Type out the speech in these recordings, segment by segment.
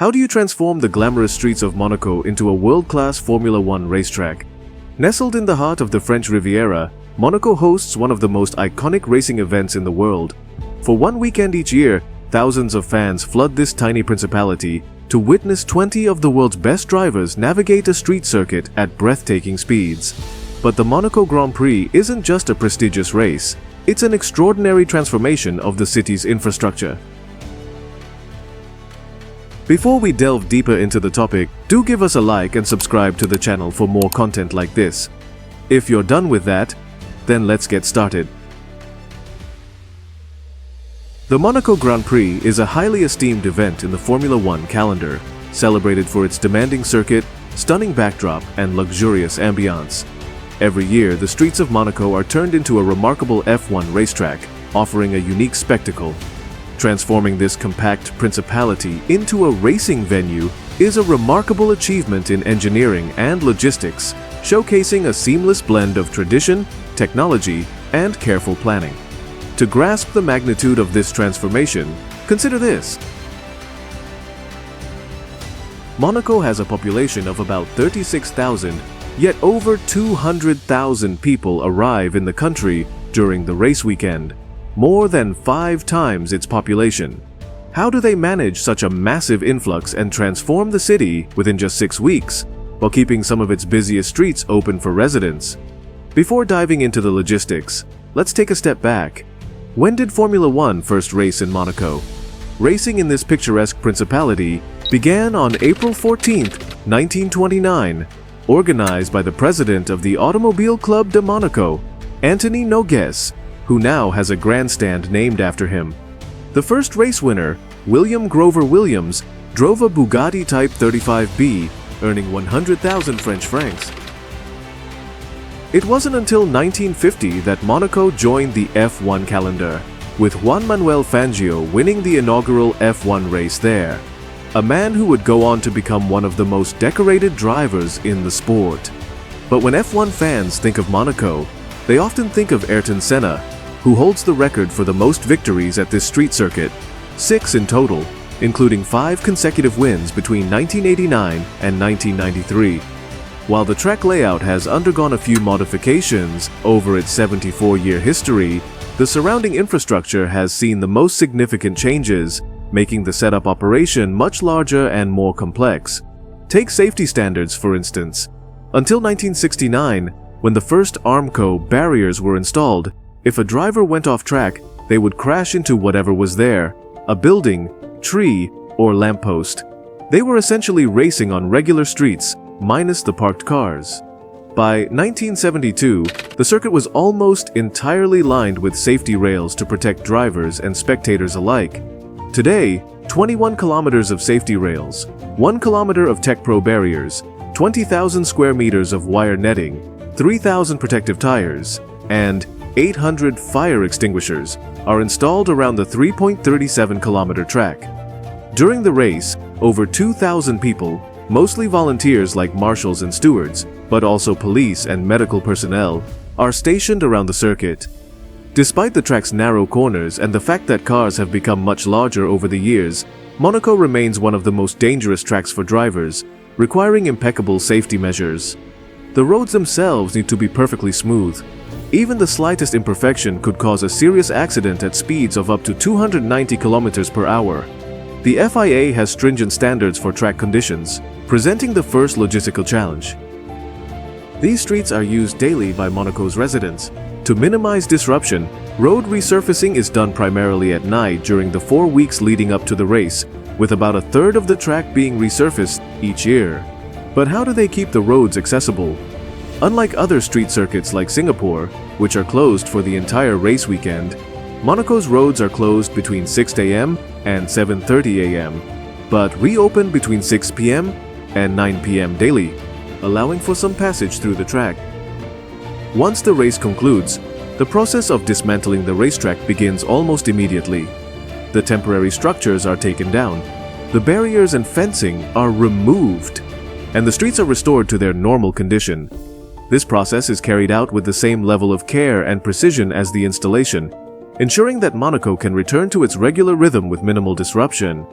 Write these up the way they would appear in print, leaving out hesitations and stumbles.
How do you transform the glamorous streets of Monaco into a world-class Formula 1 racetrack? Nestled in the heart of the French Riviera, Monaco hosts one of the most iconic racing events in the world. For one weekend each year, thousands of fans flood this tiny principality to witness 20 of the world's best drivers navigate a street circuit at breathtaking speeds. But the Monaco Grand Prix isn't just a prestigious race, it's an extraordinary transformation of the city's infrastructure. Before we delve deeper into the topic, do give us a like and subscribe to the channel for more content like this. If you're done with that, then let's get started. The Monaco Grand Prix is a highly esteemed event in the Formula 1 calendar, celebrated for its demanding circuit, stunning backdrop, and luxurious ambiance. Every year, the streets of Monaco are turned into a remarkable F1 racetrack, offering a unique spectacle. Transforming this compact principality into a racing venue is a remarkable achievement in engineering and logistics, showcasing a seamless blend of tradition, technology, and careful planning. To grasp the magnitude of this transformation, consider this. Monaco has a population of about 36,000, yet over 200,000 people arrive in the country during the race weekend, more than 5 times its population. How do they manage such a massive influx and transform the city within just 6 weeks, while keeping some of its busiest streets open for residents? Before diving into the logistics, let's take a step back. When did Formula 1 first race in Monaco? Racing in this picturesque principality began on April 14, 1929, organized by the president of the Automobile Club de Monaco, Anthony Nogues, who now has a grandstand named after him. The first race winner, William Grover Williams, drove a Bugatti Type 35B, earning 100,000 French francs. It wasn't until 1950 that Monaco joined the F1 calendar, with Juan Manuel Fangio winning the inaugural F1 race there, a man who would go on to become one of the most decorated drivers in the sport. But when F1 fans think of Monaco, they often think of Ayrton Senna, who holds the record for the most victories at this street circuit, 6 in total, including 5 consecutive wins between 1989 and 1993. While the track layout has undergone a few modifications over its 74-year history, the surrounding infrastructure has seen the most significant changes, making the setup operation much larger and more complex. Take safety standards, for instance. Until 1969, when the first Armco barriers were installed, if a driver went off track, they would crash into whatever was there, a building, tree, or lamppost. They were essentially racing on regular streets, minus the parked cars. By 1972, the circuit was almost entirely lined with safety rails to protect drivers and spectators alike. Today, 21 kilometers of safety rails, 1 kilometer of TechPro barriers, 20,000 square meters of wire netting, 3,000 protective tires, and 800 fire extinguishers are installed around the 3.37-kilometer track. During the race, over 2,000 people, mostly volunteers like marshals and stewards, but also police and medical personnel, are stationed around the circuit. Despite the track's narrow corners and the fact that cars have become much larger over the years, Monaco remains one of the most dangerous tracks for drivers, requiring impeccable safety measures. The roads themselves need to be perfectly smooth. Even the slightest imperfection could cause a serious accident at speeds of up to 290 kilometers per hour. The FIA has stringent standards for track conditions, presenting the first logistical challenge. These streets are used daily by Monaco's residents. To minimize disruption, road resurfacing is done primarily at night during the 4 weeks leading up to the race, with about a third of the track being resurfaced each year. But how do they keep the roads accessible? Unlike other street circuits like Singapore, which are closed for the entire race weekend, Monaco's roads are closed between 6 a.m. and 7:30 a.m., but reopen between 6 p.m. and 9 p.m. daily, allowing for some passage through the track. Once the race concludes, the process of dismantling the racetrack begins almost immediately. The temporary structures are taken down, the barriers and fencing are removed, and the streets are restored to their normal condition. This process is carried out with the same level of care and precision as the installation, ensuring that Monaco can return to its regular rhythm with minimal disruption.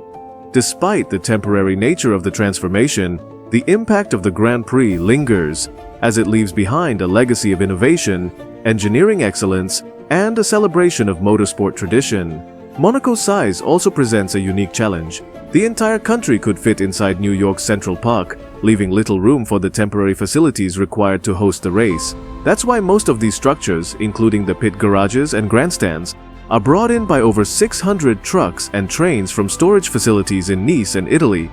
Despite the temporary nature of the transformation, the impact of the Grand Prix lingers, as it leaves behind a legacy of innovation, engineering excellence, and a celebration of motorsport tradition. Monaco's size also presents a unique challenge. The entire country could fit inside New York's Central Park, leaving little room for the temporary facilities required to host the race. That's why most of these structures, including the pit garages and grandstands, are brought in by over 600 trucks and trains from storage facilities in Nice and Italy.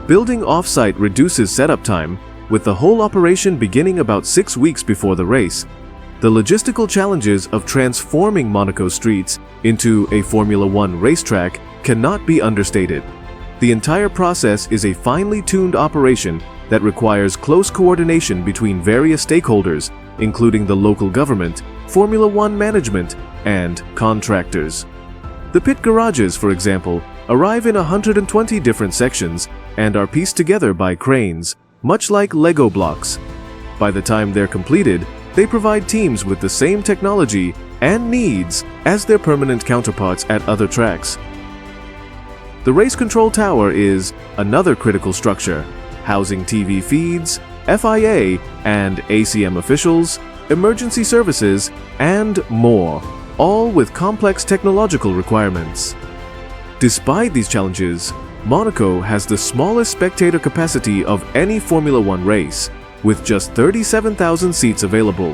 Building off-site reduces setup time, with the whole operation beginning about 6 weeks before the race. The logistical challenges of transforming Monaco streets into a Formula 1 racetrack cannot be understated. The entire process is a finely tuned operation that requires close coordination between various stakeholders, including the local government, Formula 1 management, and contractors. The pit garages, for example, arrive in 120 different sections and are pieced together by cranes, much like Lego blocks. By the time they're completed, they provide teams with the same technology and needs as their permanent counterparts at other tracks. The race control tower is another critical structure, housing TV feeds, FIA and ACM officials, emergency services, and more, all with complex technological requirements. Despite these challenges, Monaco has the smallest spectator capacity of any Formula 1 race, with just 37,000 seats available.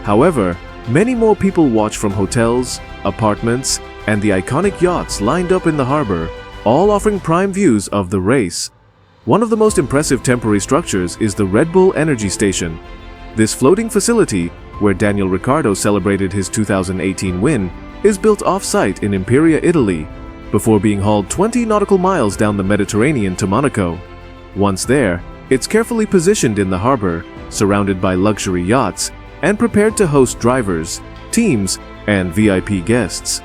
However, many more people watch from hotels, apartments, and the iconic yachts lined up in the harbor, all offering prime views of the race. One of the most impressive temporary structures is the Red Bull Energy Station. This floating facility, where Daniel Ricciardo celebrated his 2018 win, is built off-site in Imperia, Italy, before being hauled 20 nautical miles down the Mediterranean to Monaco. Once there, it's carefully positioned in the harbor, surrounded by luxury yachts, and prepared to host drivers, teams, and VIP guests.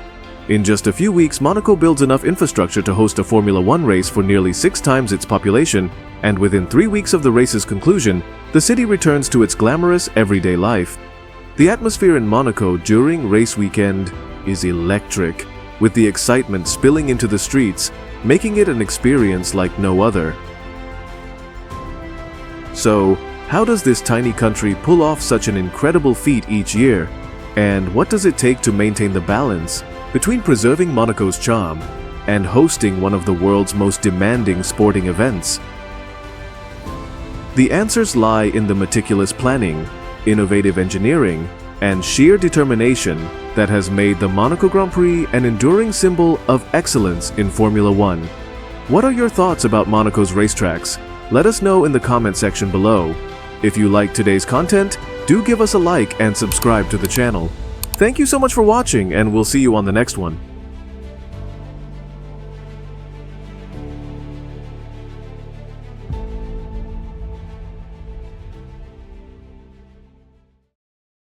In just a few weeks, Monaco builds enough infrastructure to host a Formula 1 race for nearly 6 times its population, and within 3 weeks of the race's conclusion, the city returns to its glamorous everyday life. The atmosphere in Monaco during race weekend is electric, with the excitement spilling into the streets, making it an experience like no other. So, how does this tiny country pull off such an incredible feat each year? And what does it take to maintain the balance between preserving Monaco's charm and hosting one of the world's most demanding sporting events? The answers lie in the meticulous planning, innovative engineering, and sheer determination that has made the Monaco Grand Prix an enduring symbol of excellence in Formula 1. What are your thoughts about Monaco's racetracks? Let us know in the comment section below. If you liked today's content, do give us a like and subscribe to the channel. Thank you so much for watching, and we'll see you on the next one.